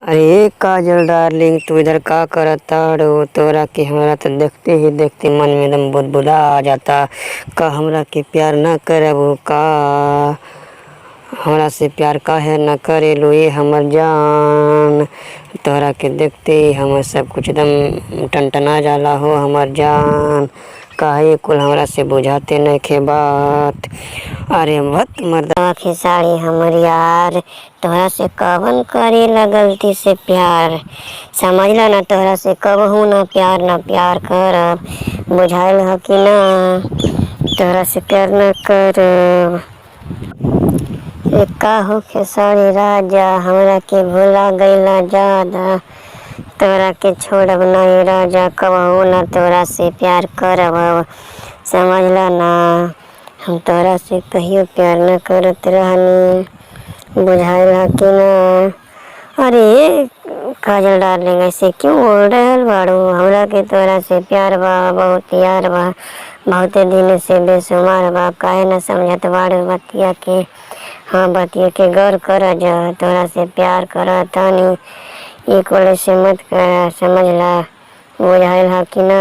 अरे काजल डार्लिंग, तू इधर का करताड़ो? तोरा के हमरा तो देखते ही देखते मन में एकदम बुदबुदा आ जाता। का हमरा के प्यार न करबो का? हमरा से प्यार काहे न करेलो ये हमर जान? तोरा के देखते ही हमर सब कुछ एकदम टनटना जाला हो हमर जान। काहे कुल हमरा से बुझाते नइखे बात। अरे मत मर्दा खेसारी हमर यार, तोहरा से कवन करेला गलती से प्यार। समझला ना, तोहरा से कबहू ना प्यार करब। बुझाइल ह कि ना? तोहरा से प्यार न करब। का हो खेसारी राजा, हमरा के भुला गइला ज्यादा। तोरा के छोड़ब नहीं राजा, कबहू ना तोरा से प्यार करब। समझला ना, हम तोरा से कहियो प्यार न करत रहनी। बुझाइल ह कि ना? अरे काजल डार्लिंग, ऐसे क्यों बोल रहल बाड़ू? हमरा के तोरा से प्यार बा, बहुत यार बा, बहुते दिन से बेसुमार बा। काहे न समझत बाड़ू बतिया के? हाँ, बतिया के गौर कर जा। तोरा से प्यार करतानी, एक से मत कर। समझला? बुझाइल ह कि ना?